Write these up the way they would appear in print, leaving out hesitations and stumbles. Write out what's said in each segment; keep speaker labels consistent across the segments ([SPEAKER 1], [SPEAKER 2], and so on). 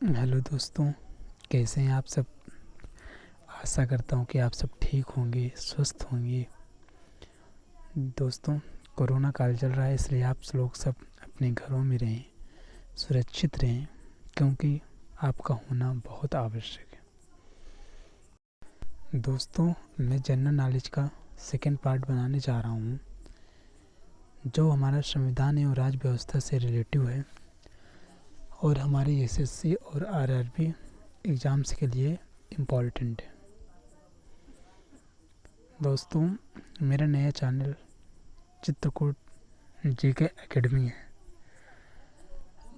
[SPEAKER 1] Hello दोस्तों, कैसे हैं आप सब। आशा करता हूँ कि आप सब ठीक होंगे, स्वस्थ होंगे। दोस्तों, कोरोना काल चल रहा है, इसलिए आप लोग सब अपने घरों में रहें, सुरक्षित रहें, क्योंकि आपका होना बहुत आवश्यक है। दोस्तों, मैं जनरल नॉलेज का सेकंड पार्ट बनाने जा रहा हूँ, जो हमारा संविधान एवं राज्य व्यवस्था से रिलेटिव है और हमारे एसएससी और आरआरबी एग्ज़ाम्स के लिए इम्पॉर्टेंट है। दोस्तों, मेरा नया चैनल चित्रकूट जीके एकेडमी है,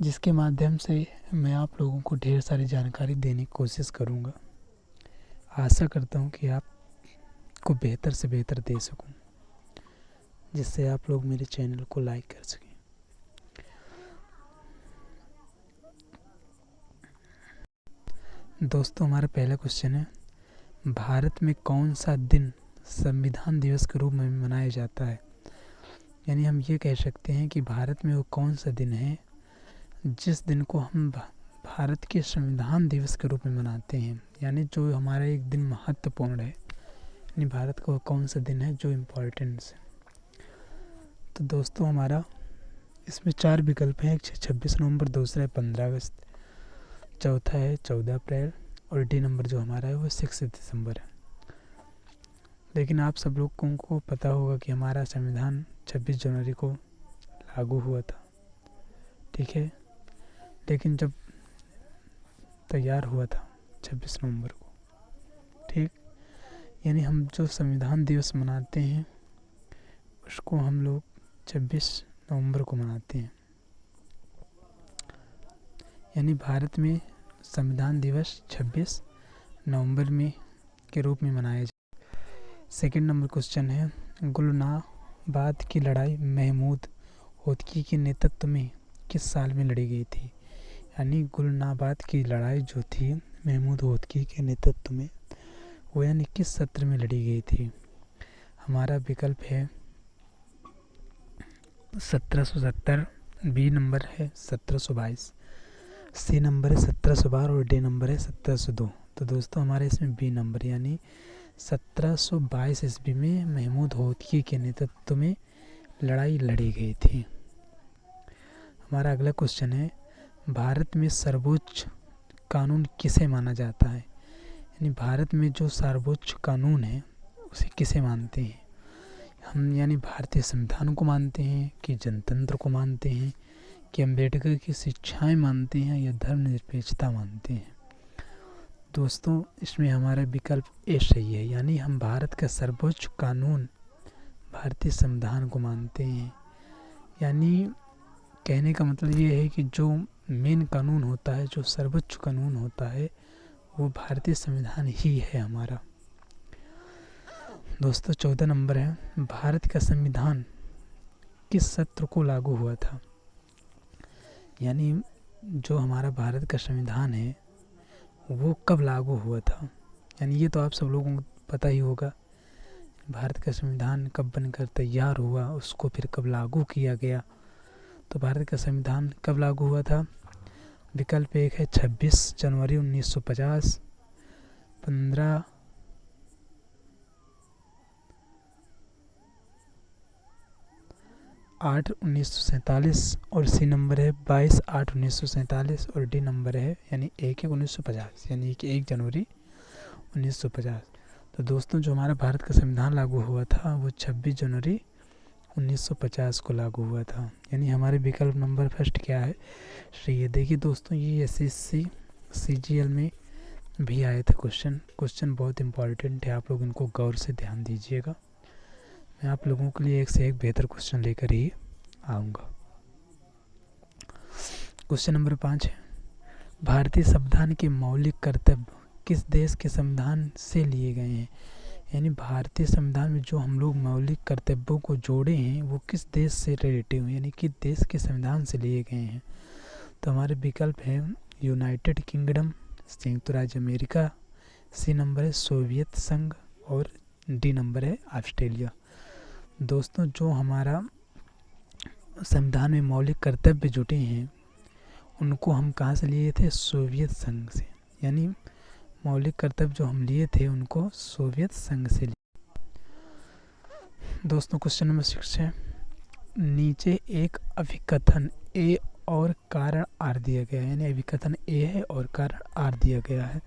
[SPEAKER 1] जिसके माध्यम से मैं आप लोगों को ढेर सारी जानकारी देने की कोशिश करूँगा। आशा करता हूँ कि आपको बेहतर से बेहतर दे सकूँ, जिससे आप लोग मेरे चैनल को लाइक कर सकें। दोस्तों, हमारा पहला क्वेश्चन है, भारत में कौन सा दिन संविधान दिवस के रूप में मनाया जाता है। यानी हम ये कह सकते हैं कि भारत में वो कौन सा दिन है जिस दिन को हम भारत के संविधान दिवस के रूप में मनाते हैं, यानी जो हमारा एक दिन महत्वपूर्ण है। यानी भारत का वो कौन सा दिन है जो इम्पोर्टेंस है। तो दोस्तों, हमारा इसमें 4 विकल्प हैं। एक 26 नवंबर, दूसरा है 15 अगस्त, चौथा है 14 अप्रैल और डी नंबर जो हमारा है वो 6 दिसंबर है। लेकिन आप सब लोगों को पता होगा कि हमारा संविधान 26 जनवरी को लागू हुआ था, ठीक है। लेकिन जब तैयार हुआ था 26 नवंबर को, ठीक। यानी हम जो संविधान दिवस मनाते हैं उसको हम लोग 26 नवंबर को मनाते हैं। यानी भारत में संविधान दिवस 26 नवंबर में के रूप में मनाया जाए। सेकंड नंबर क्वेश्चन है, गुलनाबाद की लड़ाई महमूद होतकी के नेतृत्व में किस साल में लड़ी गई थी। यानी गुलनाबाद की लड़ाई जो थी महमूद होतकी के नेतृत्व में, वो यानी किस सत्र में लड़ी गई थी। हमारा विकल्प है 1770, बी नंबर है 1722, सी नंबर है 1712 और डी नंबर है 1702। तो दोस्तों, हमारे इसमें बी नंबर यानी 1722 ईस्वी में महमूद होतकी के नेतृत्व में लड़ाई लड़ी गई थी। हमारा अगला क्वेश्चन है, भारत में सर्वोच्च कानून किसे माना जाता है। यानी भारत में जो सर्वोच्च कानून है उसे किसे मानते हैं हम। यानी भारतीय संविधान को मानते हैं कि जनतंत्र को मानते हैं कि अम्बेडकर की शिक्षाएं मानते हैं या धर्मनिरपेक्षता मानते हैं। दोस्तों, इसमें हमारा विकल्प ए सही है। यानी हम भारत का सर्वोच्च कानून भारतीय संविधान को मानते हैं। यानी कहने का मतलब ये है कि जो मेन कानून होता है, जो सर्वोच्च कानून होता है, वो भारतीय संविधान ही है हमारा। दोस्तों, 14 नंबर है, भारत का संविधान किस सत्र को लागू हुआ था। यानी जो हमारा भारत का संविधान है वो कब लागू हुआ था। यानी ये तो आप सब लोगों को पता ही होगा, भारत का संविधान कब बनकर तैयार हुआ, उसको फिर कब लागू किया गया। तो भारत का संविधान कब लागू हुआ था। विकल्प एक है 26 जनवरी 1950, 15 8 1947 और सी नंबर है 22 8 1947 और डी नंबर है यानी 1 1950, यानी कि 1 जनवरी 1950। तो दोस्तों, जो हमारा भारत का संविधान लागू हुआ था वो 26 जनवरी 1950 को लागू हुआ था। यानी हमारे विकल्प नंबर फर्स्ट क्या है, सही है। देखिए दोस्तों, ये एसएससी सीजीएल में भी आया था क्वेश्चन बहुत इंपॉर्टेंट है, आप लोग इनको गौर से ध्यान दीजिएगा। मैं आप लोगों के लिए एक से एक बेहतर क्वेश्चन लेकर ही आऊँगा। क्वेश्चन नंबर 5 है, भारतीय संविधान के मौलिक कर्तव्य किस देश के संविधान से लिए गए हैं। यानी भारतीय संविधान में जो हम लोग मौलिक कर्तव्यों को जोड़े हैं वो किस देश से रिलेटिव हैं, यानी किस देश के संविधान से लिए गए हैं। तो हमारे विकल्प है यूनाइटेड किंगडम, संयुक्त राज्य अमेरिका, सी नंबर है सोवियत संघ और डी नंबर है ऑस्ट्रेलिया। दोस्तों, जो हमारा संविधान में मौलिक कर्तव्य जुटे हैं उनको हम कहाँ से लिए थे? सोवियत संघ से। यानी मौलिक कर्तव्य जो हम लिए थे उनको सोवियत संघ से लिए। दोस्तों क्वेश्चन नंबर 6 है, नीचे एक अभिकथन ए और कारण आर दिया गया है। यानी अभिकथन ए है और कारण आर दिया गया है।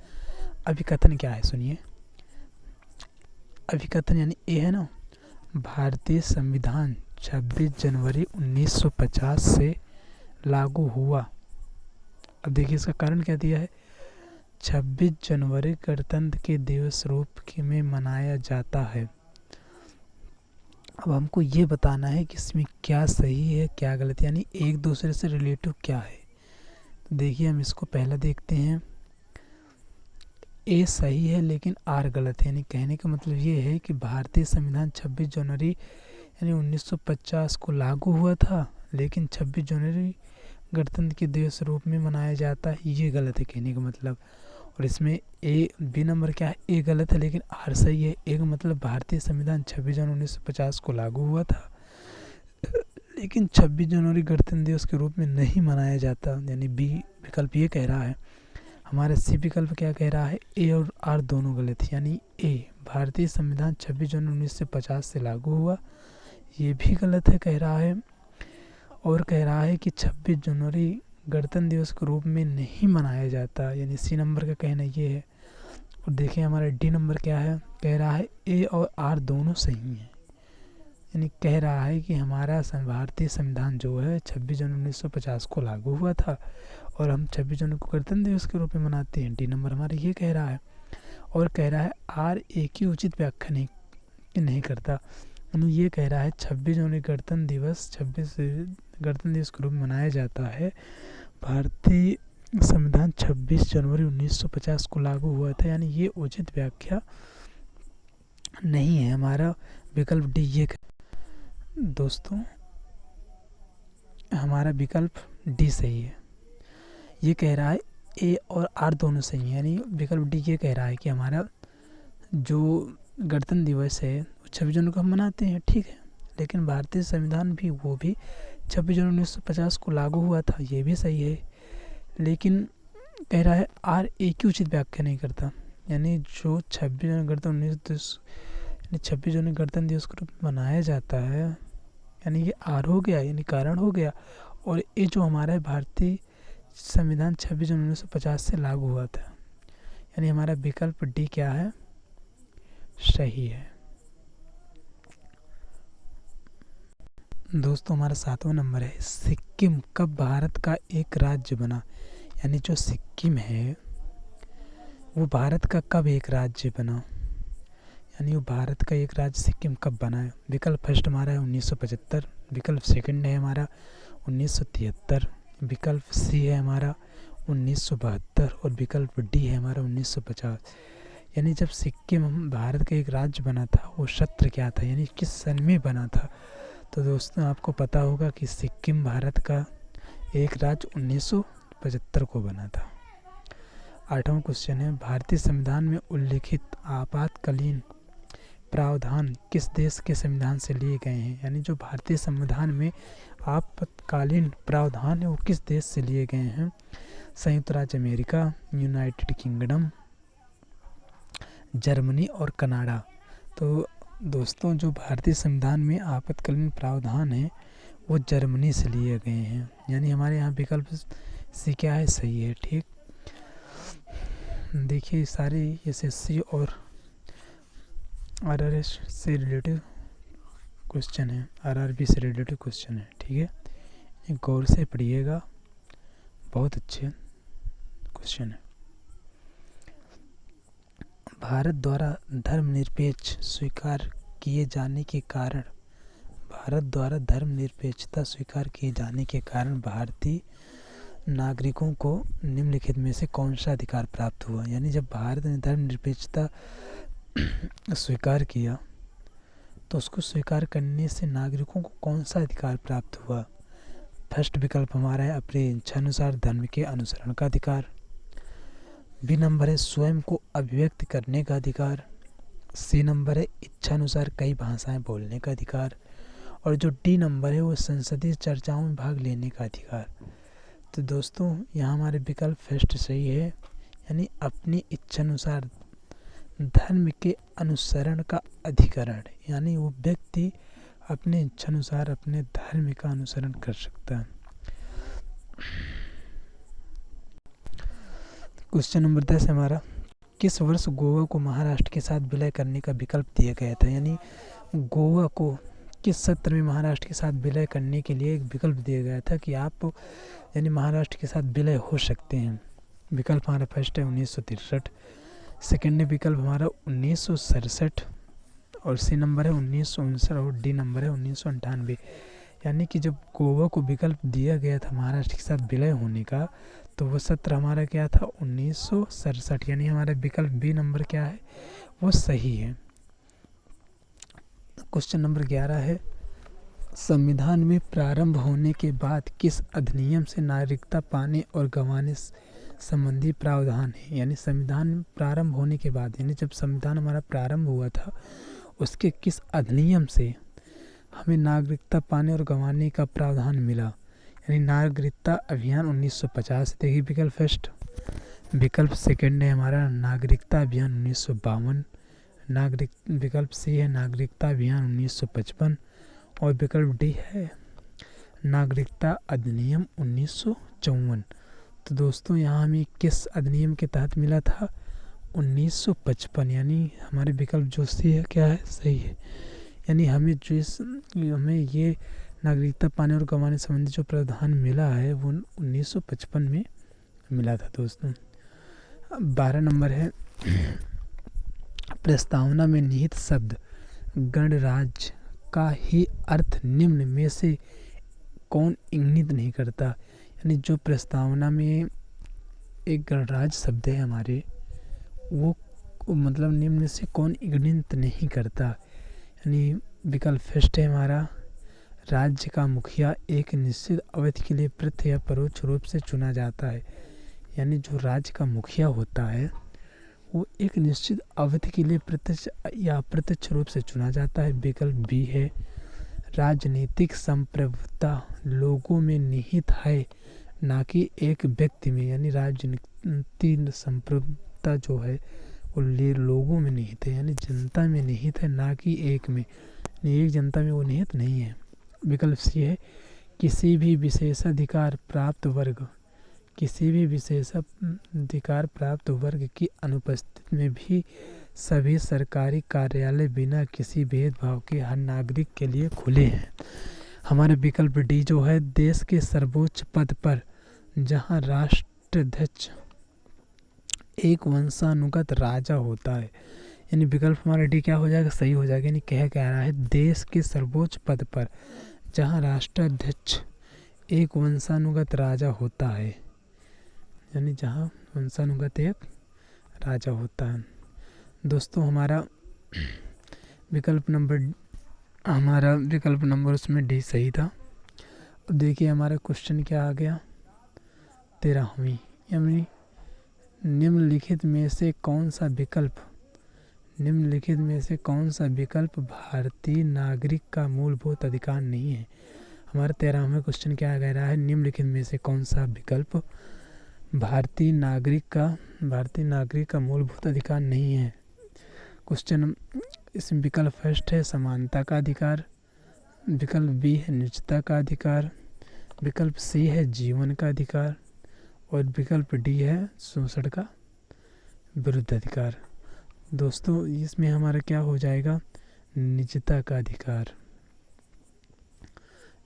[SPEAKER 1] अभिकथन क्या है सुनिए। अभिकथन यानी ए है ना, भारतीय संविधान 26 जनवरी 1950 से लागू हुआ। अब देखिए इसका कारण क्या दिया है, 26 जनवरी गणतंत्र के दिवस रूप में मनाया जाता है। अब हमको ये बताना है कि इसमें क्या सही है क्या गलत, यानी एक दूसरे से रिलेटिव क्या है। तो देखिए हम इसको पहला देखते हैं। ए सही है लेकिन आर गलत है। यानी कहने का मतलब ये है कि भारतीय संविधान 26 जनवरी यानी 1950 को लागू हुआ था, लेकिन 26 जनवरी गणतंत्र के दिवस रूप में मनाया जाता है, ये गलत है कहने का मतलब। और इसमें ए बी नंबर क्या है, ए गलत है लेकिन आर सही है। ए का मतलब भारतीय संविधान 26 जनवरी 1950 को लागू हुआ था, लेकिन 26 जनवरी गणतंत्र दिवस के रूप में नहीं मनाया जाता। यानी बी विकल्प ये कह रहा है। हमारा सी विकल्प क्या कह रहा है, ए और आर दोनों गलत है। यानी ए भारतीय संविधान 26 जनवरी 1950 से लागू हुआ, ये भी गलत है कह रहा है। और कह रहा है कि 26 जनवरी गणतंत्र दिवस के रूप में नहीं मनाया जाता, यानी सी नंबर का कहना ये है। और देखिए हमारा डी नंबर क्या है, कह रहा है ए और आर दोनों सही हैं। यानी कह रहा है कि हमारा भारतीय संविधान जो है 26 जनवरी 1950 को लागू हुआ था और हम 26 जनवरी को गणतंत्र दिवस के रूप में मनाते हैं। डी नंबर हमारा ये कह रहा है। और कह रहा है आर ए की उचित व्याख्या नहीं करता। यानी ये कह रहा है 26 जनवरी गणतंत्र दिवस गणतंत्र दिवस के रूप में मनाया जाता है। भारतीय संविधान 26 जनवरी 1950 को लागू हुआ था, यानी ये उचित व्याख्या नहीं है। हमारा विकल्प डी ये दोस्तों हमारा विकल्प डी सही है। ये कह रहा है ए और आर दोनों सही हैं। यानी विकल्प डी ये कह रहा है कि हमारा जो गणतंत्र दिवस है 26 जनवरी को हम मनाते हैं, ठीक है, लेकिन भारतीय संविधान भी वो भी 26 जनवरी 1950 को लागू हुआ था, ये भी सही है। लेकिन कह रहा है आर ए की उचित व्याख्या नहीं करता। यानी जो 26 जनवरी गणतंत्र दिवस के रूप में मनाया जाता है, यानी ये आर हो गया, यानी कारण हो गया। और ये जो हमारा है भारतीय संविधान 26 जनवरी 1950 से लागू हुआ था, यानी हमारा विकल्प डी क्या है, सही है। दोस्तों हमारा 7वां नंबर है, सिक्किम कब भारत का एक राज्य बना। यानी जो सिक्किम है वो भारत का कब एक राज्य बना, यानी वो भारत का एक राज्य सिक्किम कब बना है। विकल्प फर्स्ट हमारा है 1975, विकल्प सेकंड है हमारा 1973, विकल्प सी है हमारा 1972 और विकल्प डी है हमारा 1950। यानी जब सिक्किम भारत का एक राज्य बना था वो सत्र क्या था, यानी किस सन में बना था। तो दोस्तों आपको पता होगा कि सिक्किम भारत का एक राज्य 1975 को बना था। 8वां क्वेश्चन है, भारतीय संविधान में उल्लिखित आपातकालीन प्रावधान किस देश के संविधान से लिए गए हैं। यानी जो भारतीय संविधान में आपातकालीन प्रावधान है वो किस देश से लिए गए हैं। संयुक्त राज्य अमेरिका, यूनाइटेड किंगडम, जर्मनी और कनाडा। तो दोस्तों जो भारतीय संविधान में आपातकालीन प्रावधान है वो जर्मनी से लिए गए हैं। यानी हमारे यहाँ विकल्प सी क्या है, सही है, ठीक। देखिए सारे एसएससी और आरआरएस से रिलेटिव क्वेश्चन है, आरआरबी से रिलेटिव क्वेश्चन है, ठीक है, गौर से पढ़िएगा, बहुत अच्छे क्वेश्चन है। भारत द्वारा धर्मनिरपेक्ष स्वीकार किए जाने के कारण भारतीय नागरिकों को निम्नलिखित में से कौन सा अधिकार प्राप्त हुआ। यानी जब भारत ने धर्मनिरपेक्षता स्वीकार किया तो उसको स्वीकार करने से नागरिकों को कौन सा अधिकार प्राप्त हुआ। फर्स्ट विकल्प हमारा है अपने इच्छानुसार धर्म के अनुसरण का अधिकार, बी नंबर है स्वयं को अभिव्यक्त करने का अधिकार, सी नंबर है इच्छानुसार कई भाषाएं बोलने का अधिकार और जो डी नंबर है वो संसदीय चर्चाओं में भाग लेने का अधिकार। तो दोस्तों यहाँ हमारे विकल्प फर्स्ट सही है, यानी अपनी इच्छानुसार धर्म के अनुसरण का अधिकरण, यानी वो व्यक्ति अपने इच्छानुसार अपने धर्म का अनुसरण कर सकता है। क्वेश्चन नंबर 10 हमारा, किस वर्ष गोवा को महाराष्ट्र के साथ विलय करने का विकल्प दिया गया था, यानी गोवा को किस सत्र में महाराष्ट्र के साथ विलय करने के लिए एक विकल्प दिया गया था कि आप यानी महाराष्ट्र के साथ विलय हो सकते हैं। विकल्प हमारा फर्स्ट है 1963, सेकेंड विकल्प हमारा 1967 और सी नंबर है 1959 और डी नंबर है 1998। यानी कि जब गोवा को विकल्प दिया गया था महाराष्ट्र के साथ विलय होने का, तो वो सत्र हमारा क्या था 1967, यानी हमारा विकल्प बी नंबर क्या है वो सही है। क्वेश्चन नंबर 11 है, संविधान में प्रारंभ होने के बाद किस अधिनियम से नागरिकता पाने और गंवाने संबंधी प्रावधान है, यानी संविधान प्रारंभ होने के बाद, यानी जब संविधान हमारा प्रारंभ हुआ था उसके किस अधिनियम से हमें नागरिकता पाने और गंवाने का प्रावधान मिला, यानी नागरिकता अभियान 1950। देखिए विकल्प फर्स्ट, विकल्प सेकंड है हमारा नागरिकता अभियान 1952, विकल्प सी है नागरिकता अभियान 1955 और विकल्प डी है नागरिकता अधिनियम 1954। तो दोस्तों यहाँ हमें किस अधिनियम के तहत मिला था 1955, यानी हमारे विकल्प जो सी है क्या है सही है, यानी हमें ये नागरिकता पाने और गंवाने संबंधी जो प्रावधान मिला है वो 1955 में मिला था। दोस्तों 12 नंबर है, प्रस्तावना में निहित शब्द गणराज्य का ही अर्थ निम्न में से कौन इंगित नहीं करता, यानी जो प्रस्तावना में एक गणराज्य शब्द है हमारे वो मतलब निम्न से कौन इंगित नहीं करता, यानी विकल्प फर्स्ट है हमारा राज्य का मुखिया एक निश्चित अवधि के लिए प्रत्यक्ष या परोक्ष रूप से चुना जाता है, यानी जो राज्य का मुखिया होता है वो एक निश्चित अवधि के लिए प्रत्यक्ष या अप्रत्यक्ष रूप से चुना जाता है। विकल्प बी है राजनीतिक संप्रभुता लोगों में निहित है ना कि एक व्यक्ति में, यानी राजनीतिक संप्रभुता जो है वो लोगों में निहित है, यानी जनता में निहित है ना कि एक में, एक जनता में वो निहित नहीं है। विकल्प सी है किसी भी विशेषाधिकार प्राप्त वर्ग की अनुपस्थिति में भी सभी सरकारी कार्यालय बिना किसी भेदभाव के हर नागरिक के लिए खुले हैं। हमारा विकल्प डी जो है देश के सर्वोच्च पद पर जहां राष्ट्राध्यक्ष एक वंशानुगत राजा होता है, यानी विकल्प हमारा डी क्या हो जाएगा सही हो जाएगा, यानी कह रहा है देश के सर्वोच्च पद पर जहां राष्ट्राध्यक्ष एक वंशानुगत राजा होता है, यानी जहां वंशानुगत एक राजा होता है। दोस्तों हमारा विकल्प नंबर उसमें डी सही था। अब देखिए हमारा क्वेश्चन क्या आ गया 13वीं, यानी निम्नलिखित में से कौन सा विकल्प भारतीय नागरिक का मूलभूत अधिकार नहीं है। हमारा 13वां क्वेश्चन क्या कह रहा है निम्नलिखित में से कौन सा विकल्प भारतीय नागरिक का मूलभूत अधिकार नहीं है। क्वेश्चन इसमें विकल्प फर्स्ट है समानता का अधिकार, विकल्प बी है निजता का अधिकार, विकल्प सी है जीवन का अधिकार और विकल्प डी है शोषण का विरुद्ध अधिकार। दोस्तों इसमें हमारा क्या हो जाएगा निजता का अधिकार,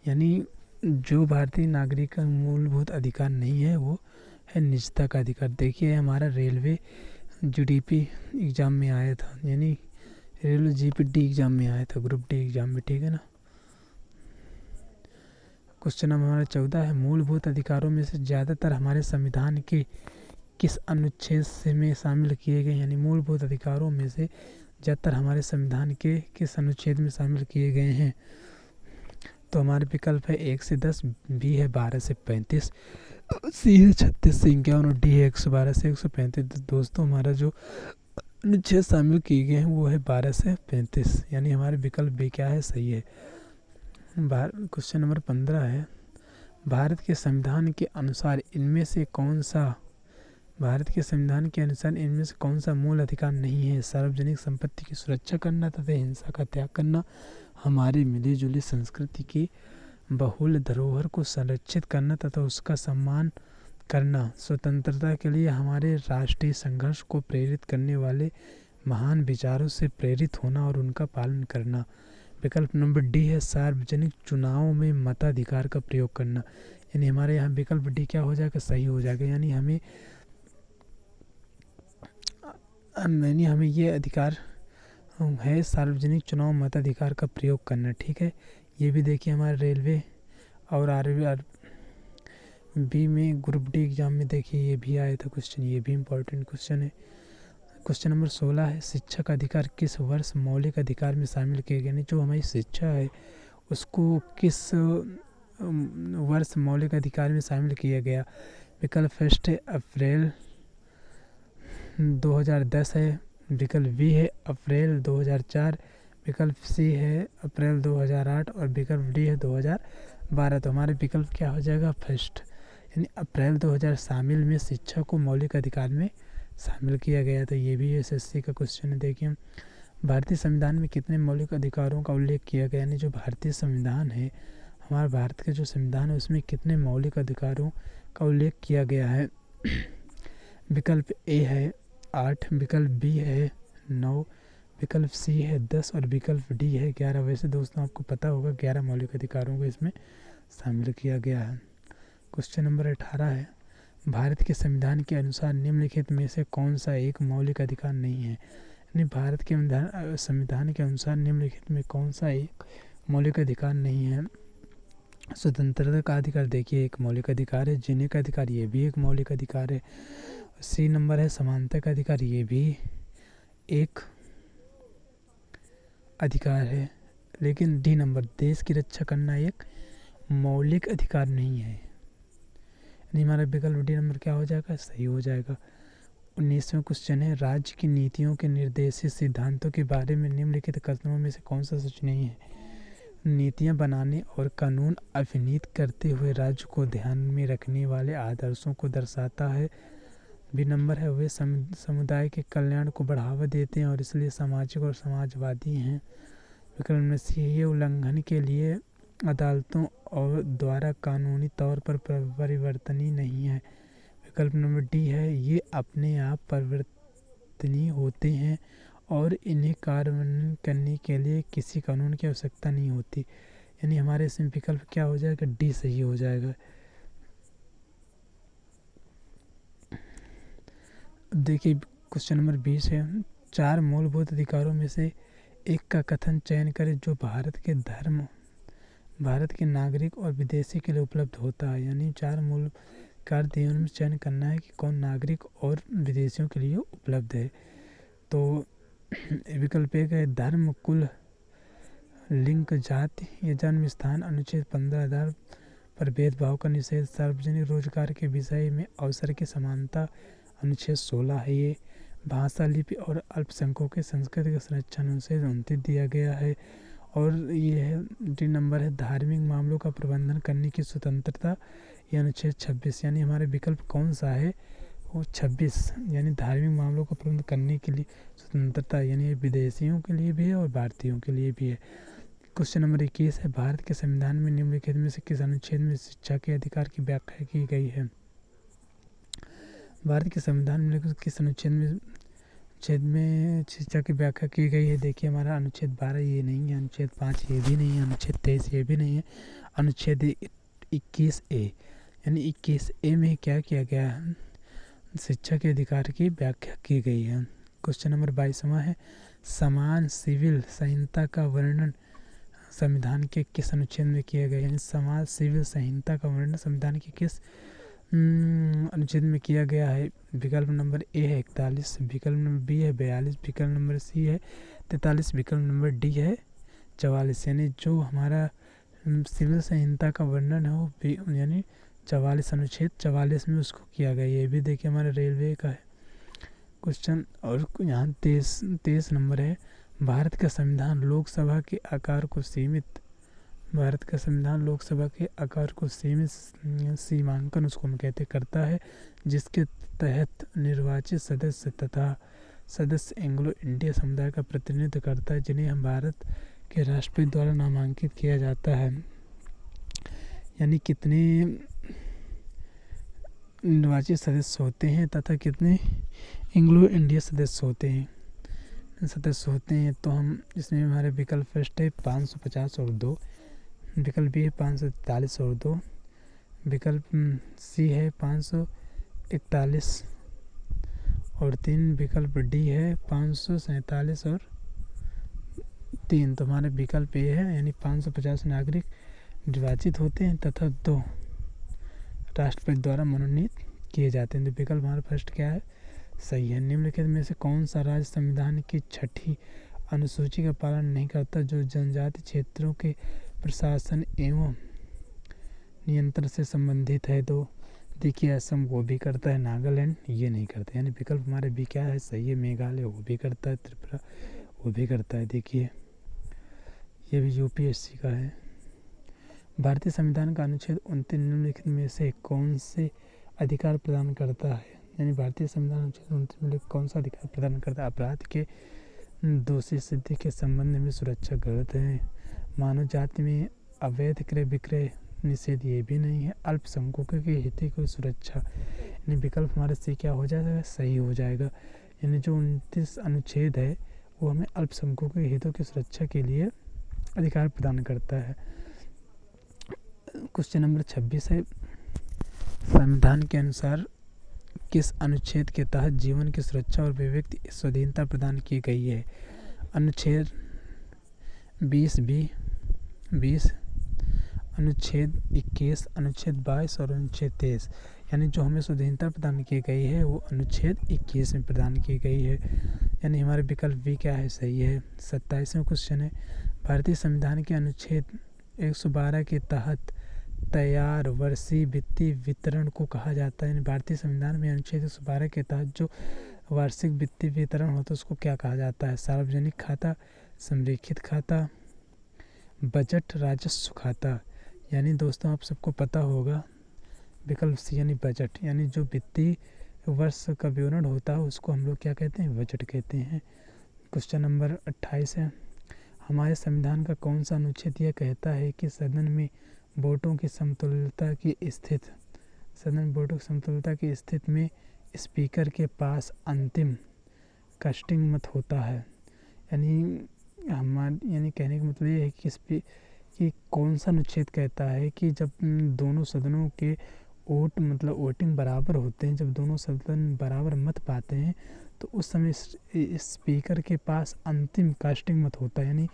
[SPEAKER 1] यानी जो भारतीय नागरिक का मूलभूत अधिकार नहीं है वो है निजता का अधिकार। देखिए हमारा रेलवे जीडीपी एग्ज़ाम में आया था, यानी रेलवे जीपीटी एग्ज़ाम में आया था, ग्रुप डी एग्ज़ाम में, ठीक है ना। क्वेश्चन नंबर हमारा 14 है मूलभूत अधिकारों में से ज़्यादातर हमारे संविधान के किस अनुच्छेद से में शामिल किए गए, यानी मूलभूत अधिकारों में से ज़्यादातर हमारे संविधान के किस अनुच्छेद में शामिल किए गए हैं। तो हमारे विकल्प है 1 से 10, बी है 12 से 35, सी है 36 से 51 और डी है 112 से 135। दोस्तों हमारा जो अनुच्छेद शामिल किए गए हैं वो है 12 से 35, यानी हमारे विकल्प बी क्या है सही है। क्वेश्चन नंबर 15 है भारत के संविधान के अनुसार इनमें से कौन सा मूल अधिकार नहीं है? सार्वजनिक संपत्ति की सुरक्षा करना तथा हिंसा का त्याग करना, हमारी मिलीजुली संस्कृति की बहुल धरोहर को संरक्षित करना तथा उसका सम्मान करना, स्वतंत्रता के लिए हमारे राष्ट्रीय संघर्ष को प्रेरित करने वाले महान विचारों से प्रेरित होना और उनका पालन करना। विकल्प नंबर डी है सार्वजनिक चुनावों में मताधिकार का प्रयोग करना। यानी हमारे यहाँ विकल्प डी क्या हो जाएगा? सही हो जाएगा। यानी हमें ये अधिकार है सार्वजनिक चुनाव मताधिकार का प्रयोग करना। ठीक है, ये भी देखिए हमारे रेलवे और RRB में ग्रुप डी एग्जाम में देखिए ये भी आया था क्वेश्चन, ये भी इम्पोर्टेंट क्वेश्चन है। क्वेश्चन नंबर 16 है शिक्षा का अधिकार किस वर्ष मौलिक अधिकार में शामिल किए गए? यानी जो हमारी शिक्षा है उसको किस वर्ष मौलिक अधिकार में शामिल किया गया? विकल्प फर्स्ट है अप्रैल 2010 है, विकल्प बी है अप्रैल 2004, विकल्प सी है अप्रैल 2008 और विकल्प डी है 2012। तो हमारे विकल्प क्या हो जाएगा? फर्स्ट, यानी अप्रैल 2000 शामिल में शिक्षा को मौलिक अधिकार में शामिल किया गया। तो ये भी SSC का क्वेश्चन है। देखिए भारतीय संविधान में कितने मौलिक अधिकारों का उल्लेख किया गया? यानी जो भारतीय संविधान है, हमारे भारत का जो संविधान है उसमें कितने मौलिक अधिकारों का उल्लेख किया गया है? विकल्प ए है 8, विकल्प बी है 9, विकल्प सी है 10 और विकल्प डी है 11। वैसे दोस्तों आपको पता होगा 11 मौलिक अधिकारों को इसमें शामिल किया गया है। क्वेश्चन नंबर 18 है भारत के संविधान के अनुसार निम्नलिखित में से कौन सा एक मौलिक अधिकार नहीं है? यानी भारत के संविधान के अनुसार निम्नलिखित में कौन सा एक मौलिक अधिकार नहीं है? स्वतंत्रता का अधिकार देखिए एक मौलिक अधिकार है, जीने का अधिकार ये भी एक मौलिक अधिकार है। सी नंबर है समानता का अधिकार, ये भी एक अधिकार है। लेकिन डी नंबर देश की रक्षा करना एक मौलिक अधिकार नहीं है। यानी हमारा विकल्प डी नंबर क्या हो जाएगा? सही हो जाएगा। 19वां क्वेश्चन है राज्य की नीतियों के निर्देशित सिद्धांतों के बारे में निम्नलिखित कथनों में से कौन सा सच नहीं है? नीतियां बनाने और कानून अभिनीत करते हुए राज्य को ध्यान में रखने वाले आदर्शों को दर्शाता है। बी नंबर है वे समुदाय के कल्याण को बढ़ावा देते हैं और इसलिए सामाजिक और समाजवादी हैं। विकल्प नंबर सी ये उल्लंघन के लिए अदालतों और द्वारा कानूनी तौर पर परिवर्तनीय नहीं है। विकल्प नंबर डी है ये अपने आप परिवर्तनीय होते हैं और इन्हें कार्यान्वयन करने के लिए किसी कानून की आवश्यकता नहीं होती। यानी हमारे इसमें विकल्प क्या हो जाएगा? डी सही हो जाएगा। देखिए क्वेश्चन नंबर 20 है 4 मूलभूत अधिकारों में से एक का कथन चयन करें जो भारत के नागरिक और विदेशी के लिए उपलब्ध होता है। यानी 4 मूल अधिकार दिए में चयन करना है कि कौन नागरिक और विदेशियों के लिए उपलब्ध है। तो विकल्प एक है धर्म, कुल, लिंग, जाति या जन्म स्थान, अनुच्छेद 15 आधार पर भेदभाव का निषेध, सार्वजनिक रोजगार के विषय में अवसर की समानता, अनुच्छेद 16 है ये, भाषा, लिपि और अल्पसंख्यकों के संस्कृति का संरक्षण अनुच्छेद 29 दिया गया है। और ये है डी नंबर है धार्मिक मामलों का प्रबंधन करने की स्वतंत्रता, ये अनुच्छेद 26। यानी हमारे विकल्प कौन सा है? वो 26, यानी धार्मिक मामलों का प्रबंधन करने के लिए स्वतंत्रता, यानी विदेशियों के लिए भी है और भारतीयों के लिए भी है। क्वेश्चन नंबर 21 है भारत के संविधान में निम्नलिखित में से किस अनुच्छेद में शिक्षा के अधिकार की व्याख्या की गई है? भारत के संविधान में किस अनुच्छेद में शिक्षा की व्याख्या की गई है? देखिए हमारा अनुच्छेद 12 ये नहीं है, अनुच्छेद 5 ये भी नहीं है, अनुच्छेद 23 ये भी नहीं है, अनुच्छेद 21A। यानी 21A में क्या किया गया है? शिक्षा के अधिकार की व्याख्या की गई है। क्वेश्चन नंबर 22वां है समान सिविल संहिता का वर्णन संविधान के किस अनुच्छेद में किया गया? यानी समान सिविल संहिता का वर्णन संविधान के किस अनुच्छेद में किया गया है? विकल्प नंबर ए है 41, विकल्प नंबर बी है 42, विकल्प नंबर सी है 43, विकल्प नंबर डी है 44। यानी जो हमारा सिविल संहिता का वर्णन है वो यानी 44 अनुच्छेद 44 में उसको किया गया। ये भी देखिए हमारे रेलवे का है क्वेश्चन। और यहाँ 23 नंबर है भारत का संविधान लोकसभा के आकार को सीमित भारत का संविधान लोकसभा के आकार को सीमित सीमांकन उसको हम कहते करता है, जिसके तहत निर्वाचित सदस्य तथा सदस्य एंग्लो इंडिया समुदाय का प्रतिनिधित्व करता है, जिन्हें हम भारत के राष्ट्रपति द्वारा नामांकित किया जाता है। यानी कितने निर्वाचित सदस्य होते हैं तथा कितने एंग्लो इंडिया सदस्य होते हैं तो हम इसमें हमारे विकल्प फर्स्ट है 550 और 2, विकल्प बी है 543 और 2, विकल्प सी है 541 और 3, विकल्प डी है 547 और 3। तो हमारे विकल्प ए है, यानी 550 नागरिक निर्वाचित होते हैं तथा 2 राष्ट्रपति द्वारा मनोनीत किए जाते हैं। तो विकल्प हमारा फर्स्ट क्या है, सही है। निम्नलिखित में से कौन सा राज्य संविधान की 6ठी अनुसूची का पालन नहीं करता, जो जनजाति क्षेत्रों के प्रशासन एवं नियंत्रण से संबंधित है? तो देखिए, असम वो भी करता है, नागालैंड ये नहीं करता। यानी विकल्प हमारे भी क्या है, सही है। मेघालय वो भी करता है, त्रिपुरा वो भी करता है। देखिए, ये भी यूपीएससी का है। भारतीय संविधान का अनुच्छेद 29 निम्नलिखित में से कौन से अधिकार प्रदान करता है? यानी भारतीय संविधान अनुच्छेद 29 में कौन सा अधिकार प्रदान करता है? अपराध के दोषी सिद्धि के संबंध में सुरक्षा गलत है। मानव जाति में अवैध क्रय विक्रय निषेध ये भी नहीं है। अल्पसंख्यकों के हितों की सुरक्षा, यानी विकल्प हमारे से क्या हो जाएगा, सही हो जाएगा। यानी जो 29 अनुच्छेद है वो हमें अल्पसंख्यकों के हितों की सुरक्षा के लिए अधिकार प्रदान करता है। क्वेश्चन नंबर 26 है, संविधान के अनुसार किस अनुच्छेद के तहत जीवन की सुरक्षा और व्यक्ति स्वाधीनता प्रदान की गई है? अनुच्छेद 20, अनुच्छेद 21, अनुच्छेद 22 और अनुच्छेद 23। यानी जो हमें स्वाधीनता प्रदान की गई है वो अनुच्छेद 21 में प्रदान की गई है। यानी हमारे विकल्प भी क्या है, सही है। 27वां क्वेश्चन है, भारतीय संविधान के अनुच्छेद 112 के तहत तैयार वर्षीय वित्तीय वितरण को कहा जाता है? यानी भारतीय संविधान में अनुच्छेद 112 के तहत जो वार्षिक वित्तीय वितरण होता है उसको क्या कहा जाता है? सार्वजनिक खाता, संरेखित खाता, बजट, राजस्व खाता। यानी दोस्तों आप सबको पता होगा विकल्प सी यानी बजट। यानी जो वित्तीय वर्ष का विवरण होता है उसको हम लोग क्या कहते हैं, बजट कहते हैं। क्वेश्चन नंबर 28 है, हमारे संविधान का कौन सा अनुच्छेद यह कहता है कि सदन में वोटों की समतुल्यता की स्थिति में स्पीकर के पास अंतिम कास्टिंग मत होता है? यानी कहने का मतलब ये है कि कौन सा अनुच्छेद कहता है कि जब दोनों सदनों के वोटिंग बराबर होते हैं, जब दोनों सदन बराबर मत पाते हैं तो उस समय स्पीकर के पास अंतिम कास्टिंग मत होता है। यानी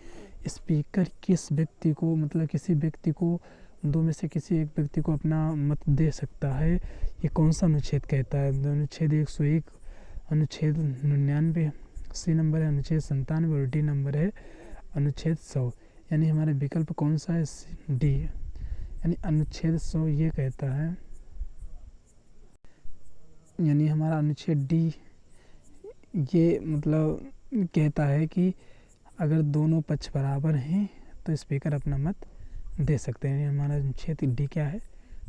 [SPEAKER 1] स्पीकर किस व्यक्ति को, मतलब किसी व्यक्ति को, दो में से किसी एक व्यक्ति को अपना मत दे सकता है, ये कौन सा अनुच्छेद कहता है? अनुच्छेद 101, अनुच्छेद 99 सी नंबर है, अनुच्छेद 97 और डी नंबर है अनुच्छेद 100। यानी हमारे विकल्प कौन सा है, डी। यानी अनुच्छेद 100 ये कहता है, यानी हमारा अनुच्छेद डी ये मतलब कहता है कि अगर दोनों पक्ष बराबर हैं तो स्पीकर अपना मत दे सकते हैं। हमारा अनुच्छेद डी क्या है,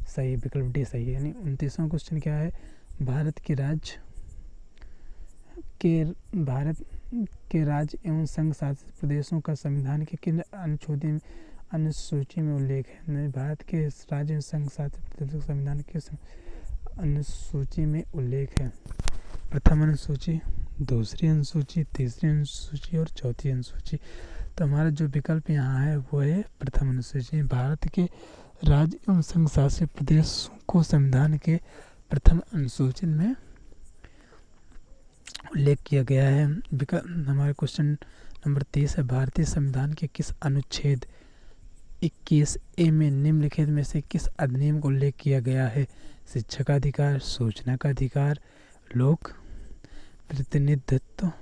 [SPEAKER 1] सही है, विकल्प डी सही है। यानी 29वां क्वेश्चन क्या है, भारत के राज्य एवं संघ शासित प्रदेशों का संविधान के किन अनुसूची में उल्लेख है? भारत के राज्य एवं संघ शासित प्रदेशों का संविधान के अनुसूची में उल्लेख है। प्रथम अनुसूची, दूसरी अनुसूची, तीसरी अनुसूची और चौथी अनुसूची। तो हमारा जो विकल्प यहाँ है वो है प्रथम अनुसूची। भारत के राज्य एवं संघ शासित प्रदेशों को संविधान के प्रथम अनुसूची में उल्लेख किया गया है। हमारे क्वेश्चन नंबर 30 है, भारतीय संविधान के किस अनुच्छेद 21A में निम्नलिखित में से किस अधिनियम का उल्लेख किया गया है? शिक्षा का अधिकार, सूचना का अधिकार, लोक प्रतिनिधित्व,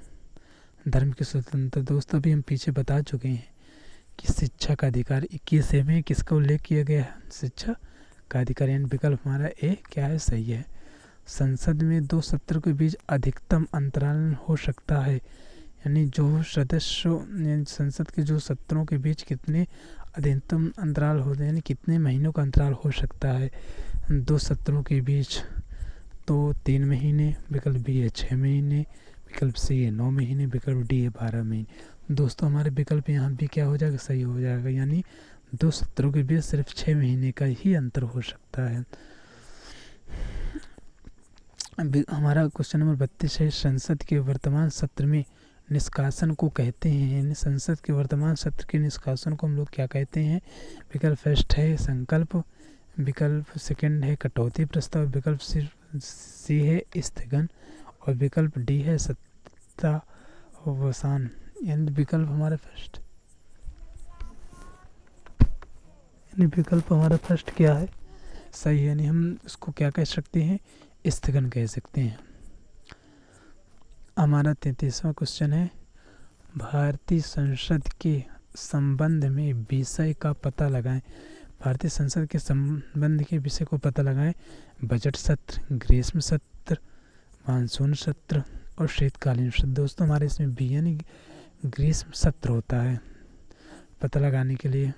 [SPEAKER 1] धर्म की स्वतंत्रता। दोस्तों अभी हम पीछे बता चुके हैं कि शिक्षा का अधिकार 21A में किसका उल्लेख किया गया है? शिक्षा का अधिकार। यानी विकल्प हमारा ए क्या है, सही है। संसद में 2 सत्र के बीच अधिकतम अंतराल हो सकता है? यानी जो सदस्यों, संसद के जो सत्रों के बीच कितने अधिकतम अंतराल होते हैं, यानी कितने महीनों का अंतराल हो सकता है दो सत्रों के बीच? तो 3 महीने, विकल्प बी है 6 महीने, विकल्प सी है 9 महीने, विकल्प डी है 12 महीने। दोस्तों हमारे विकल्प यहाँ भी क्या हो जाएगा? सही हो जाएगा, यानी दो सत्रों के बीच सिर्फ 6 महीने का ही अंतर हो सकता है। हमारा क्वेश्चन नंबर 32 है, संसद के वर्तमान सत्र में निष्कासन को कहते हैं, यानी संसद के वर्तमान सत्र के निष्कासन को हम लोग क्या कहते हैं? विकल्प फर्स्ट है संकल्प, विकल्प सेकंड है कटौती प्रस्ताव, विकल्प सी है स्थगन और विकल्प डी है सत्तावसान। यानी विकल्प हमारा फर्स्ट, यानी विकल्प हमारा फर्स्ट क्या है? सही है, यानी हम इसको क्या कह सकते हैं? स्थगन कह सकते हैं। हमारा 33वां क्वेश्चन है, भारतीय संसद के संबंध में विषय का पता लगाएं। भारतीय संसद के संबंध के विषय को पता लगाएं। बजट सत्र, ग्रीष्म सत्र, मानसून सत्र और शीतकालीन सत्र। दोस्तों हमारे इसमें बी यानी ग्रीष्म सत्र होता है पता लगाने के लिए।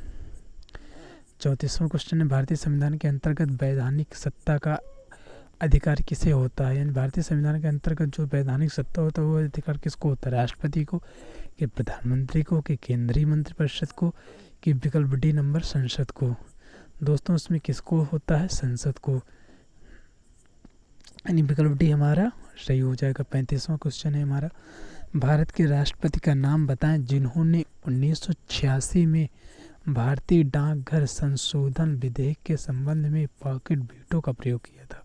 [SPEAKER 1] 34वां क्वेश्चन है, भारतीय संविधान के अंतर्गत वैधानिक सत्ता का अधिकार किसे होता है? यानी भारतीय संविधान के अंतर्गत जो वैधानिक सत्ता होता है वो अधिकार किसको होता है? राष्ट्रपति को, कि प्रधानमंत्री को, कि केंद्रीय मंत्रिपरिषद को, कि विकल्प डी नंबर संसद को? दोस्तों इसमें किसको होता है? संसद को, यानी विकल्प डी हमारा सही हो जाएगा। 35वां क्वेश्चन है हमारा, भारत के राष्ट्रपति का नाम बताएं जिन्होंने 1986 में भारतीय डाकघर संशोधन विधेयक के संबंध में पॉकेट वीटो का प्रयोग किया था।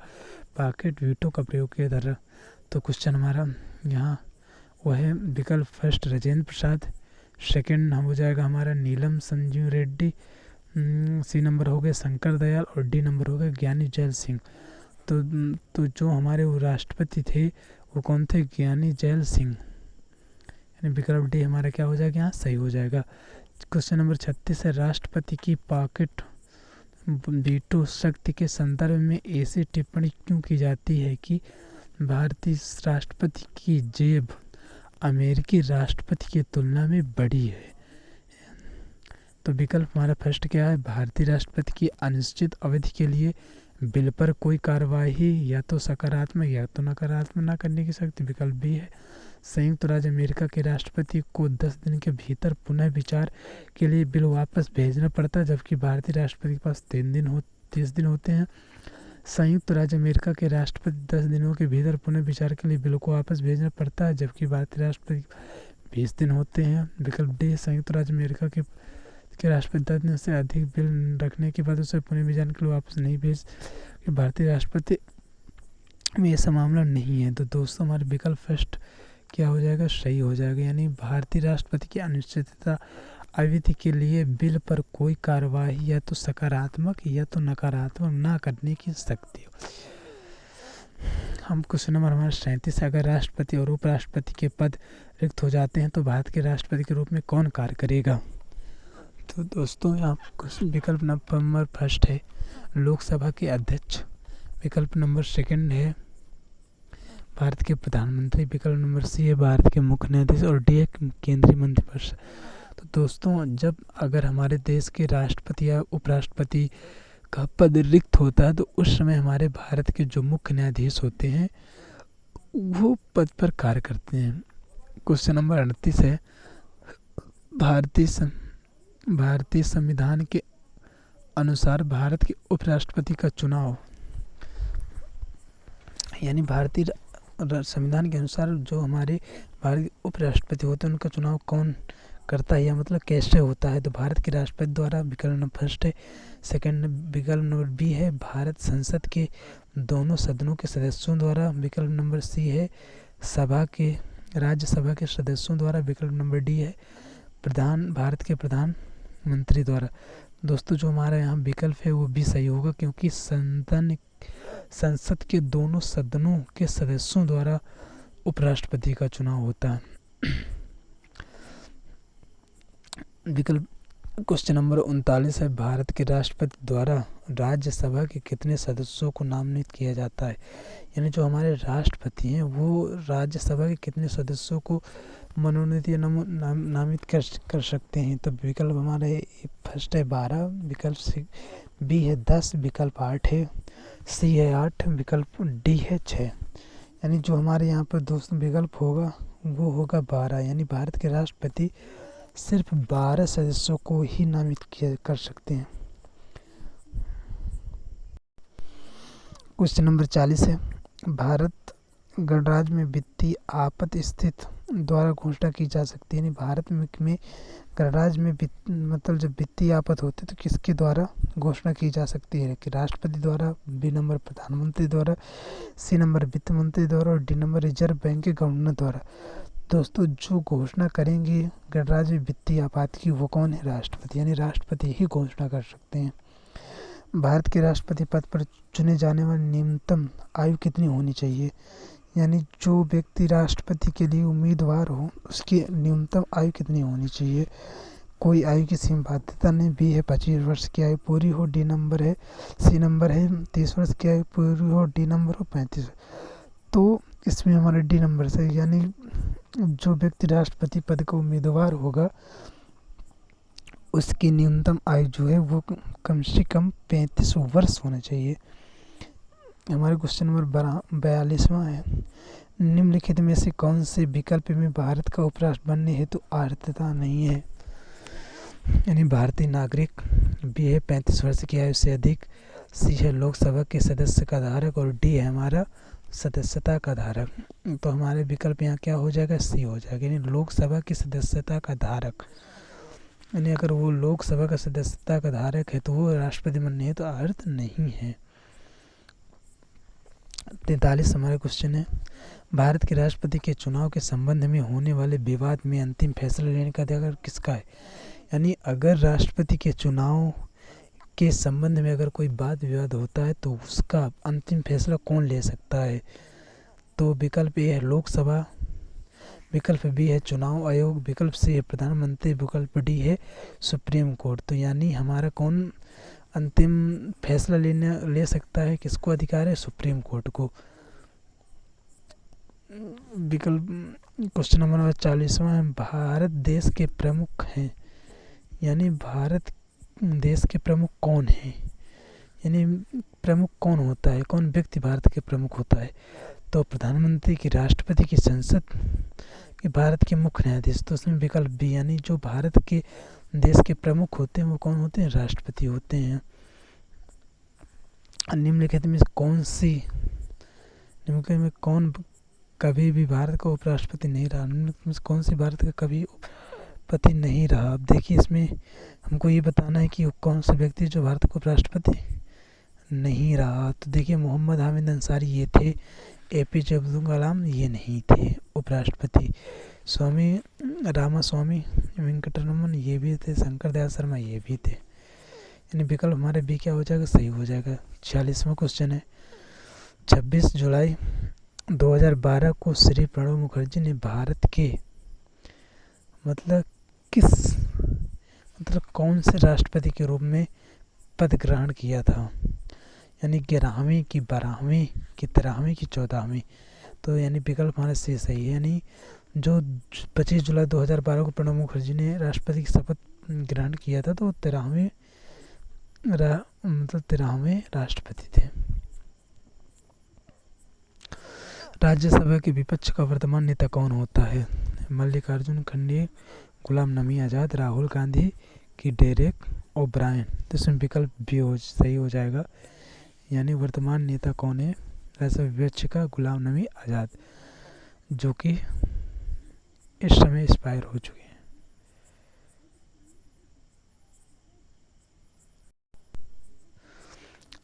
[SPEAKER 1] पॉकेट वीटो का प्रयोग किया था। तो क्वेश्चन हमारा यहाँ वह है विकल्प फर्स्ट राजेंद्र प्रसाद, सेकंड हो जाएगा हमारा नीलम संजीव रेड्डी, सी नंबर हो गए शंकर दयाल और डी नंबर हो गए ज्ञानी जैल सिंह। तो जो हमारे वो राष्ट्रपति थे वो कौन थे? ज्ञानी जैल सिंह, यानी विकल्प डी हमारा क्या हो जाएगा? यहाँ सही हो जाएगा। क्वेश्चन नंबर 36 है, राष्ट्रपति की पॉकेट वीटो शक्ति के संदर्भ में ऐसी टिप्पणी क्यों की जाती है कि भारतीय राष्ट्रपति की जेब अमेरिकी राष्ट्रपति की तुलना में बड़ी है? तो विकल्प हमारा फर्स्ट क्या है? भारतीय राष्ट्रपति की अनिश्चित अवधि के लिए बिल पर कोई कार्यवाही या तो सकारात्मक या तो नकारात्मक न करने की शक्ति। विकल्प बी है संयुक्त राज्य अमेरिका के राष्ट्रपति को 10 दिन के भीतर पुनः विचार के लिए बिल वापस भेजना पड़ता है, जबकि भारतीय राष्ट्रपति के पास 30 दिन होते हैं। संयुक्त राज्य अमेरिका के राष्ट्रपति 10 दिनों के भीतर पुनः विचार के लिए बिल को वापस भेजना पड़ता है, जबकि भारतीय राष्ट्रपति 20 दिन होते हैं। विकल्प डी संयुक्त राज्य अमेरिका के राष्ट्रपति 10 दिन से अधिक बिल रखने के बाद उसे पुनः विचार के लिए वापस नहीं भेज। भारतीय राष्ट्रपति में ऐसा मामला नहीं है। तो दोस्तों हमारे विकल्प फर्स्ट क्या हो जाएगा? सही हो जाएगा, यानी भारतीय राष्ट्रपति की अनिश्चितता अवधि के लिए बिल पर कोई कार्यवाही या तो सकारात्मक या तो नकारात्मक ना करने की शक्ति हो। हम क्वेश्चन नंबर हमारा 37 है, अगर राष्ट्रपति और उपराष्ट्रपति के पद रिक्त हो जाते हैं तो भारत के राष्ट्रपति के रूप में कौन कार्य करेगा? तो दोस्तों यहाँ विकल्प नंबर फर्स्ट है लोकसभा के अध्यक्ष, विकल्प नंबर सेकंड है भारत के प्रधानमंत्री, विकल्प नंबर सी है भारत के मुख्य न्यायाधीश और डी है केंद्रीय मंत्रिपरिषद। तो दोस्तों जब अगर हमारे देश के राष्ट्रपति या उपराष्ट्रपति का पद रिक्त होता है तो उस समय हमारे भारत के जो मुख्य न्यायाधीश होते हैं वो पद पर कार्य करते हैं। क्वेश्चन नंबर 38 है, भारतीय संविधान के अनुसार भारत के उपराष्ट्रपति का चुनाव, यानी भारतीय संविधान के अनुसार जो हमारे भारत के उपराष्ट्रपति होते हैं उनका चुनाव कौन करता है, या मतलब कैसे होता है? तो भारत के राष्ट्रपति द्वारा, विकल्प नंबर फर्स्ट है। सेकंड विकल्प नंबर बी है भारत संसद के दोनों सदनों के सदस्यों द्वारा, विकल्प नंबर सी है राज्यसभा के सदस्यों द्वारा, विकल्प नंबर डी है भारत के प्रधानमंत्री द्वारा। दोस्तों जो हमारा यहाँ विकल्प है वो भी सही होगा, क्योंकि संसद के दोनों सदनों के सदस्यों द्वारा उपराष्ट्रपति का चुनाव होता है। विकल्प क्वेश्चन नंबर 39 है, भारत के राष्ट्रपति द्वारा राज्यसभा के कितने सदस्यों को नामित किया जाता है। यानी जो हमारे राष्ट्रपति हैं वो राज्यसभा के कितने सदस्यों को मनोनीत या नामित कर सकते हैं। तो विकल्प हमारे फर्स्ट है 12, विकल्प बी है 10, विकल्प 8 है, सी है 8, विकल्प डी है 6। यानी जो हमारे यहाँ पर दोस्तों विकल्प होगा वो होगा 12। यानी भारत के राष्ट्रपति सिर्फ 12 सदस्यों को ही नामित कर सकते हैं। क्वेश्चन नंबर 40 है, भारत गणराज्य में वित्तीय आपात स्थिति द्वारा घोषणा की जा सकती है। यानी भारत में गणराज्य में मतलब जब वित्तीय आफत होती है तो किसके द्वारा घोषणा की जा सकती है, कि राष्ट्रपति द्वारा, बी नंबर प्रधानमंत्री द्वारा, सी नंबर वित्त मंत्री द्वारा और डी नंबर रिजर्व बैंक के गवर्नर द्वारा। दोस्तों जो घोषणा करेंगे गणराज्य वित्तीय आपात की वो कौन है, राष्ट्रपति। यानी राष्ट्रपति ही घोषणा कर सकते हैं। भारत के राष्ट्रपति पद पर चुने जाने वाली न्यूनतम आयु कितनी होनी चाहिए। यानी जो व्यक्ति राष्ट्रपति के लिए उम्मीदवार हो उसकी न्यूनतम आयु कितनी होनी चाहिए। कोई आयु की सीमा बाध्यता नहीं। बी है 25 वर्ष की आयु पूरी हो, डी नंबर है, सी नंबर है 30 वर्ष की आयु पूरी हो, डी नंबर हो 35। तो इसमें हमारा डी नंबर से, यानी जो व्यक्ति राष्ट्रपति पद का उम्मीदवार होगा उसकी न्यूनतम आयु जो है वो कम से कम 35 वर्ष होना चाहिए। हमारे क्वेश्चन नंबर 42वां है, निम्नलिखित में से कौन से विकल्प में भारत का उपराष्ट्र बनने हेतु अर्हता नहीं है। यानी भारतीय नागरिक, बी है 35 वर्ष की आयु से अधिक, सी है लोकसभा के सदस्य का धारक और डी है हमारा सदस्यता का धारक। तो हमारे विकल्प यहाँ क्या हो जाएगा, सी हो जाएगा, यानी लोकसभा की सदस्यता का धारक। यानी अगर वो लोकसभा का सदस्यता का धारक है तो वो राष्ट्रपति बनने हेतु अर्थ नहीं है। 43 हमारा क्वेश्चन है, भारत के राष्ट्रपति के चुनाव के संबंध में होने वाले विवाद में अंतिम फैसला लेने का अधिकार किसका है। यानी अगर राष्ट्रपति के चुनाव के संबंध में अगर कोई वाद विवाद होता है तो उसका अंतिम फैसला कौन ले सकता है। तो विकल्प ए है लोकसभा, विकल्प बी है चुनाव आयोग, विकल्प सी है प्रधानमंत्री, विकल्प डी है सुप्रीम कोर्ट। तो यानी हमारा कौन अंतिम फैसला ले सकता है, किसको अधिकार है, सुप्रीम कोर्ट को। विकल्प क्वेश्चन नंबर 40वां है, भारत देश के प्रमुख हैं। यानी भारत देश के प्रमुख कौन हैं, यानी प्रमुख कौन होता है, कौन व्यक्ति भारत के प्रमुख होता है। तो प्रधानमंत्री की, राष्ट्रपति की, संसद के, भारत के मुख्य न्यायाधीश। तो उसमें विकल्प बी, यानी जो भारत के देश के प्रमुख होते हैं वो कौन होते हैं, राष्ट्रपति होते हैं। निम्नलिखित में कौन सी, निम्नलिखित में कौन कभी भी भारत का उपराष्ट्रपति नहीं रहा, निम्नलिखित में कौन सी भारत का कभी उपराष्ट्रपति नहीं रहा। अब देखिए इसमें हमको ये बताना है कि कौन सा व्यक्ति जो भारत का उपराष्ट्रपति नहीं रहा। तो देखिए मोहम्मद हामिद अंसारी ये थे, APJ अब्दुल कलाम ये नहीं थे उपराष्ट्रपति, स्वामी रामास्वामी वेंकटरमन ये भी थे, शंकर दयाल शर्मा ये भी थे। यानी विकल्प हमारे बी क्या हो जाएगा, सही हो जाएगा। 46वां क्वेश्चन है, 26 जुलाई 2012 को श्री प्रणब मुखर्जी ने भारत के मतलब कौन से राष्ट्रपति के रूप में पद ग्रहण किया था। यानी 11वीं की 12वीं की 13वीं की 14वीं। तो यानी विकल्प हमारा से सही है। यानी जो 25 जुलाई 2012 को प्रणब मुखर्जी ने राष्ट्रपति की शपथ ग्रहण किया था तो 13वें राष्ट्रपति थे। राज्यसभा के विपक्ष का वर्तमान नेता कौन होता है, मल्लिकार्जुन खड़गे, गुलाम नबी आज़ाद, राहुल गांधी की डेरेक ओब्रायन। तो इसमें विकल्प भी सही हो जाएगा। यानी वर्तमान नेता कौन है, राज्यसभा विपक्ष का गुलाम नबी आज़ाद, जो कि इस समय एक्सपायर हो चुके हैं।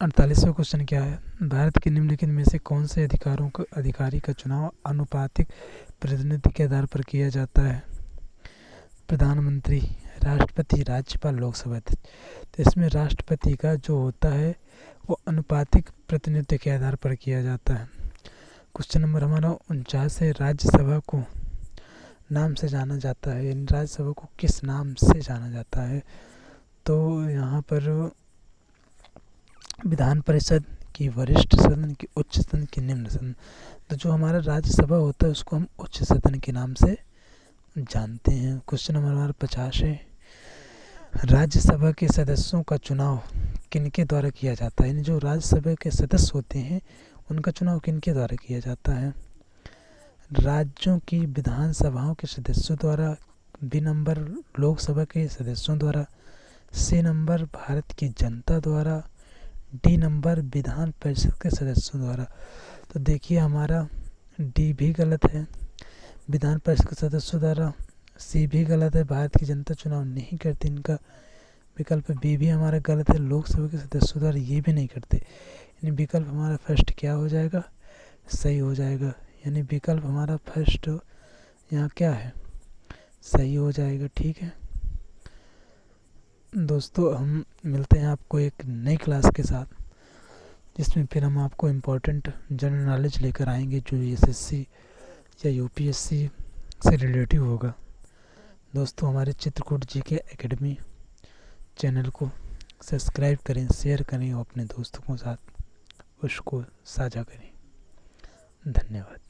[SPEAKER 1] अड़तालीसवां क्वेश्चन क्या है, भारत के निम्नलिखित में से कौन से अधिकारी का चुनाव अनुपातिक प्रतिनिधि के आधार पर किया जाता है। प्रधानमंत्री, राष्ट्रपति, राज्यपाल, लोकसभा। तो इसमें राष्ट्रपति का जो होता है वो अनुपातिक प्रतिनिधित्व के आधार पर किया जाता है। क्वेश्चन नंबर हमारा 49 है, राज्यसभा को नाम से जाना जाता है, यानी राज्यसभा को किस नाम से जाना जाता है। तो यहाँ पर विधान परिषद की वरिष्ठ सदन, की उच्च सदन, की निम्न सदन। तो जो हमारा राज्यसभा होता है उसको हम उच्च सदन के नाम से जानते हैं। क्वेश्चन नंबर हमारा 50 है, राज्यसभा के सदस्यों का चुनाव किनके द्वारा किया जाता है? यानी जो राज्यसभा के सदस्य होते हैं उनका चुनाव किनके द्वारा किया जाता है? राज्यों की विधानसभाओं के सदस्यों द्वारा, बी नंबर लोकसभा के सदस्यों द्वारा, सी नंबर भारत की जनता द्वारा, डी नंबर विधान परिषद के सदस्यों द्वारा। तो देखिए हमारा डी भी गलत है, विधान परिषद के सदस्यों द्वारा। सी भी गलत है, भारत की जनता चुनाव नहीं करती, इनका विकल्प बी भी हमारा गलत है, लोकसभा के सदस्यों द्वारा ये भी नहीं करते। यानी विकल्प हमारा फर्स्ट क्या हो जाएगा? सही हो जाएगा। यानी विकल्प हमारा फर्स्ट यहाँ क्या है? सही हो जाएगा। ठीक है दोस्तों, हम मिलते हैं आपको एक नई क्लास के साथ, जिसमें फिर हम आपको इम्पोर्टेंट जनरल नॉलेज लेकर आएंगे जो एसएससी या यूपीएससी से रिलेटिव होगा। दोस्तों हमारे चित्रकूट जीके एकेडमी चैनल को सब्सक्राइब करें, शेयर करें और अपने दोस्तों के साथ उसको साझा करें। धन्यवाद।